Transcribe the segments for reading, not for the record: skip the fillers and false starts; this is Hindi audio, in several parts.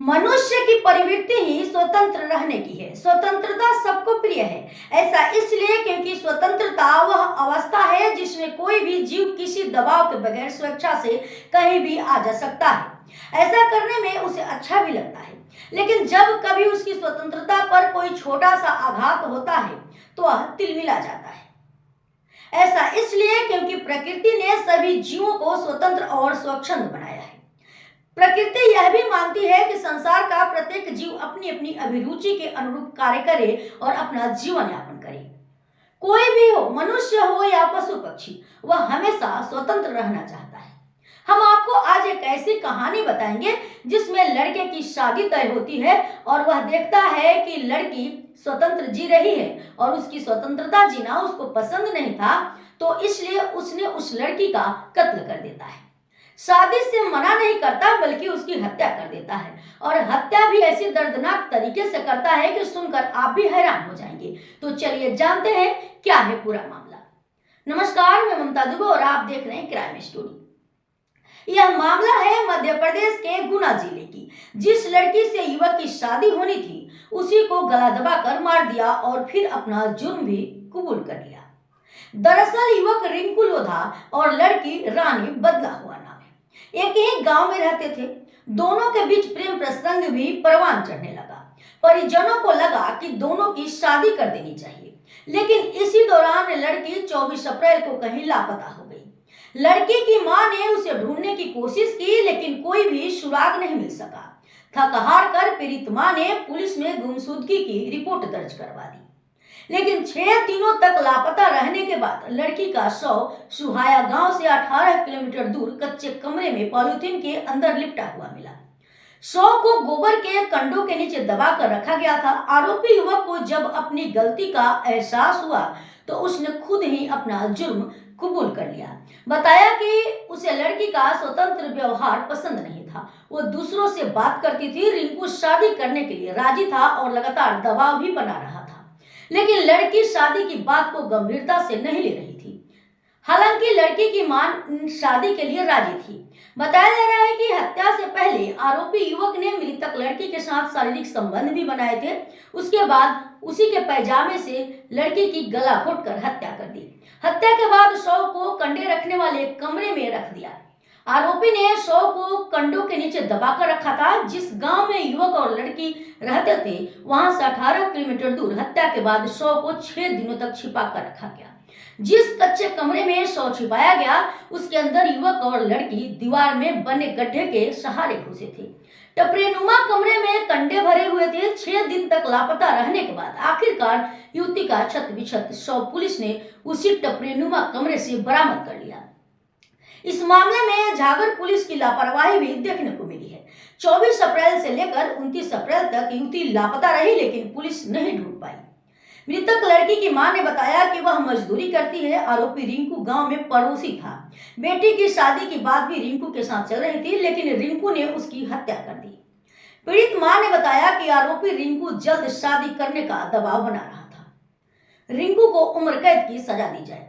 मनुष्य की प्रवृत्ति ही स्वतंत्र रहने की है। स्वतंत्रता सबको प्रिय है। ऐसा इसलिए क्योंकि स्वतंत्रता वह अवस्था है जिसमें कोई भी जीव किसी दबाव के बगैर स्वेच्छा से कहीं भी आ जा सकता है। ऐसा करने में उसे अच्छा भी लगता है, लेकिन जब कभी उसकी स्वतंत्रता पर कोई छोटा सा आघात होता है तो वह तिलमिला जाता है। ऐसा इसलिए क्योंकि प्रकृति ने सभी जीवों को स्वतंत्र और स्वच्छंद बनाया है। प्रकृति यह भी मानती है कि संसार का प्रत्येक जीव अपनी अपनी अभिरुचि के अनुरूप कार्य करे और अपना जीवन यापन करे। कोई भी हो, मनुष्य हो या पशु पक्षी, वह हमेशा स्वतंत्र रहना चाहता है। हम आपको आज एक ऐसी कहानी बताएंगे जिसमें लड़के की शादी तय होती है और वह देखता है कि लड़की स्वतंत्र जी रही है और उसकी स्वतंत्रता जीना उसको पसंद नहीं था, तो इसलिए उसने उस लड़की का कत्ल कर देता है। शादी से मना नहीं करता बल्कि उसकी हत्या कर देता है, और हत्या भी ऐसी दर्दनाक तरीके से करता है कि सुनकर आप भी हैरान हो जाएंगे। तो चलिए जानते हैं क्या है पूरा मामला। नमस्कार, मैं ममता दुबे और आप देख रहे हैं क्राइम स्टोरी। यह मामला है मध्य प्रदेश के गुना जिले की। जिस लड़की से युवक की शादी होनी थी उसी को गला दबाकर मार दिया और फिर अपना जुर्म भी कबूल कर लिया। दरअसल युवक रिंकू लोधा और लड़की रानी बदला हुआ नाम है। एक ही गांव में रहते थे। दोनों के बीच प्रेम प्रसंग भी परवान चढ़ने लगा। परिजनों को लगा कि दोनों की शादी कर देनी चाहिए, लेकिन इसी दौरान लड़की 24 अप्रैल को कहीं लापता हो गई। लड़की की मां ने उसे ढूंढने की कोशिश की, लेकिन कोई भी सुराग नहीं मिल सका। थक हार कर पीड़ित मां ने पुलिस में गुमशुदगी की रिपोर्ट दर्ज करवा दी, लेकिन 6 दिनों तक लापता रहने के बाद लड़की का शव सुहाया गांव से 18 किलोमीटर दूर कच्चे कमरे में पॉलिथीन के अंदर लिपटा हुआ मिला। शव को गोबर के कंडों के नीचे दबा कर रखा गया था। आरोपी युवक को जब अपनी गलती का एहसास हुआ तो उसने खुद ही अपना जुर्म कबूल कर लिया। बताया कि उसे लड़की का स्वतंत्र व्यवहार पसंद नहीं था। वो दूसरों से बात करती थी। रिंकू शादी करने के लिए राजी था और लगातार दबाव भी बना रहा था, लेकिन लड़की शादी की बात को गंभीरता से नहीं ले रही थी। हालांकि लड़की की मां शादी के लिए राजी थी। बताया जा रहा है कि हत्या से पहले आरोपी युवक ने मृतक लड़की के साथ शारीरिक संबंध भी बनाए थे। उसके बाद उसी के पैजामे से लड़की की गला घोटकर हत्या कर दी। हत्या के बाद शव को कंडे रखने वाले कमरे में रख दिया। आरोपी ने शव को कंडों के नीचे दबाकर रखा था। जिस गांव में युवक और लड़की रहते थे वहां से 18 किलोमीटर दूर हत्या के बाद शव को 6 दिनों तक छिपा कर रखा गया। जिस कच्चे कमरे में शव छिपाया गया उसके अंदर युवक और लड़की दीवार में बने गड्ढे के सहारे घुसे थे। टपरेनुमा कमरे में कंडे भरे हुए थे। 6 दिन तक लापता रहने के बाद आखिरकार युवती का छत बिछत शव पुलिस ने उसी टपरेनुमा कमरे से बरामद कर लिया। इस मामले में झागर पुलिस की लापरवाही भी देखने को मिली है। 24 अप्रैल से लेकर 29 अप्रैल तक युवती लापता रही, लेकिन पुलिस नहीं ढूंढ पाई। मृतक लड़की की मां ने बताया कि वह मजदूरी करती है। आरोपी रिंकू गांव में पड़ोसी था। बेटी की शादी की बात भी रिंकू के साथ चल रही थी, लेकिन रिंकू ने उसकी हत्या कर दी। पीड़ित मां ने बताया कि आरोपी रिंकू जल्द शादी करने का दबाव बना रहा था। रिंकू को उम्र कैद की सजा दी जाए।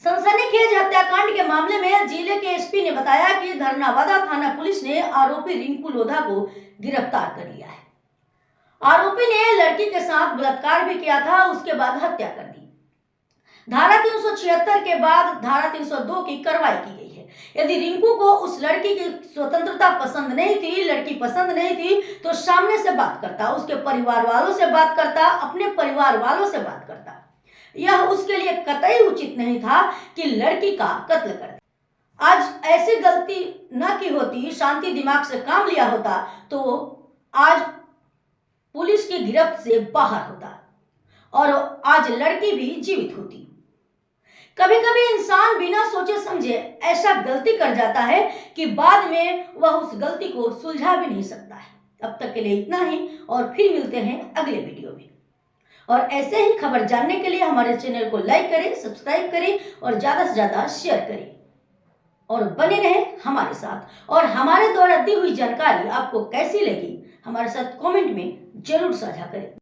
सनसनीखेज हत्याकांड के मामले में जिले के एसपी ने बताया कि धरनावादा थाना पुलिस ने आरोपी रिंकू लोधा को गिरफ्तार कर लिया है। आरोपी ने लड़की के साथ बलात्कार भी किया था, उसके बाद हत्या कर दी। धारा 376 के बाद धारा 302 की कार्रवाई की गई है। यदि रिंकू को उस लड़की की स्वतंत्रता पसंद नहीं थी, लड़की पसंद नहीं थी, तो सामने से बात करता, उसके परिवार वालों से बात करता, अपने परिवार वालों से बात करता। यह उसके लिए कतई उचित नहीं था कि लड़की का कत्ल कर दे। आज ऐसी गलती न की होती, शांति दिमाग से काम लिया होता, तो आज पुलिस की गिरफ्त से बाहर होता और आज लड़की भी जीवित होती। कभी कभी इंसान बिना सोचे समझे ऐसा गलती कर जाता है कि बाद में वह उस गलती को सुलझा भी नहीं सकता है। अब तक के लिए इतना ही, और फिर मिलते हैं अगले वीडियो में। और ऐसे ही खबर जानने के लिए हमारे चैनल को लाइक करें, सब्सक्राइब करें और ज्यादा से ज्यादा शेयर करें और बने रहें हमारे साथ। और हमारे द्वारा दी हुई जानकारी आपको कैसी लगी हमारे साथ कमेंट में जरूर साझा करें।